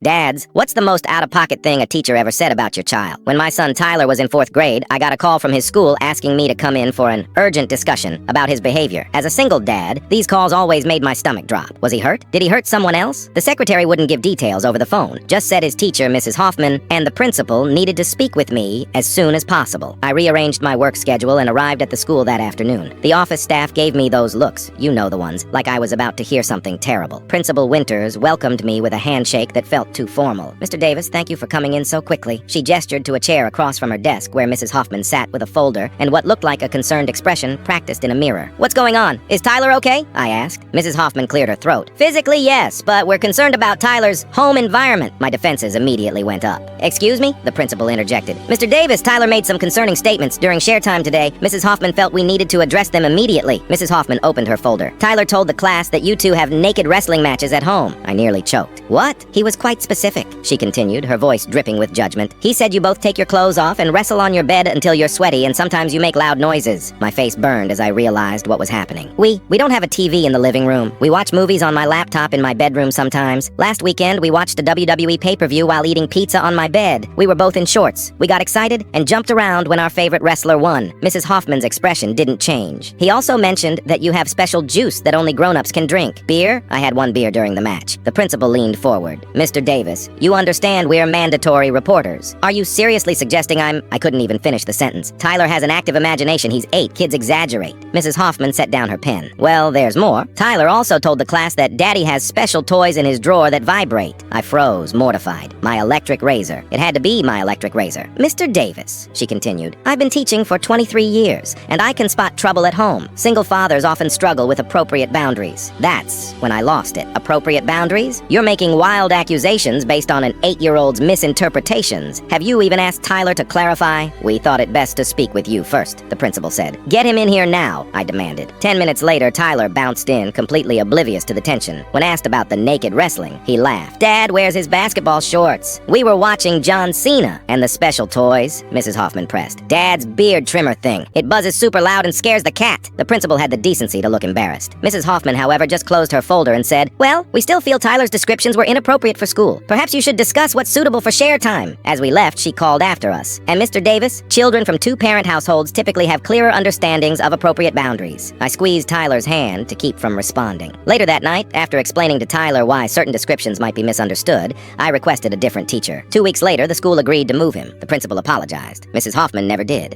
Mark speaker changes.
Speaker 1: Dads, what's the most out-of-pocket thing a teacher ever said about your child? When my son Tyler was in 4th grade, I got a call from his school asking me to come in for an urgent discussion about his behavior. As a single dad, these calls always made my stomach drop. Was he hurt? Did he hurt someone else? The secretary wouldn't give details over the phone, just said his teacher, Mrs. Hoffman, and the principal needed to speak with me as soon as possible. I rearranged my work schedule and arrived at the school that afternoon. The office staff gave me those looks, you know the ones, like I was about to hear something terrible. Principal Winters welcomed me with a handshake that felt too formal. "Mr. Davis, thank you for coming in so quickly." She gestured to a chair across from her desk where Mrs. Hoffman sat with a folder and what looked like a concerned expression practiced in a mirror. "What's going on? Is Tyler okay?" I asked. Mrs. Hoffman cleared her throat. "Physically, yes, but we're concerned about Tyler's home environment." My defenses immediately went up. "Excuse me?" the principal interjected. "Mr. Davis, Tyler made some concerning statements during share time today. Mrs. Hoffman felt we needed to address them immediately." Mrs. Hoffman opened her folder. "Tyler told the class that you two have naked wrestling matches at home." I nearly choked. "What?" "He was quite specific," she continued, her voice dripping with judgment. "He said you both take your clothes off and wrestle on your bed until you're sweaty and sometimes you make loud noises." My face burned as I realized what was happening. We don't have a TV in the living room. We watch movies on my laptop in my bedroom sometimes. Last weekend, we watched a WWE pay-per-view while eating pizza on my bed. We were both in shorts. We got excited and jumped around when our favorite wrestler won. Mrs. Hoffman's expression didn't change. "He also mentioned that you have special juice that only grown-ups can drink. Beer?" I had one beer during the match. The principal leaned forward. "Mr. Davis, you understand we're mandatory reporters. Are you seriously suggesting I couldn't even finish the sentence. Tyler has an active imagination. He's 8. Kids exaggerate." Mrs. Hoffman set down her pen. "Well, there's more. Tyler also told the class that Daddy has special toys in his drawer that vibrate." I froze, mortified. My electric razor. It had to be my electric razor. "Mr. Davis," she continued, "I've been teaching for 23 years, and I can spot trouble at home. Single fathers often struggle with appropriate boundaries." That's when I lost it. Appropriate boundaries? You're making wild accusations based on an 8-year-old's misinterpretations. Have you even asked Tyler to clarify? "We thought it best to speak with you first," the principal said. "Get him in here now," I demanded. 10 minutes later, Tyler bounced in, completely oblivious to the tension. When asked about the naked wrestling, he laughed. "Dad wears his basketball shorts. We were watching John Cena." "And the special toys?" Mrs. Hoffman pressed. "Dad's beard trimmer thing. It buzzes super loud and scares the cat." The principal had the decency to look embarrassed. Mrs. Hoffman, however, just closed her folder and said, "Well, we still feel Tyler's descriptions were inappropriate for school. Perhaps you should discuss what's suitable for share time." As we left, she called after us. "And Mr. Davis, children from 2-parent households typically have clearer understandings of appropriate boundaries." I squeezed Tyler's hand to keep from responding. Later that night, after explaining to Tyler why certain descriptions might be misunderstood, I requested a different teacher. 2 weeks later, the school agreed to move him. The principal apologized. Mrs. Hoffman never did.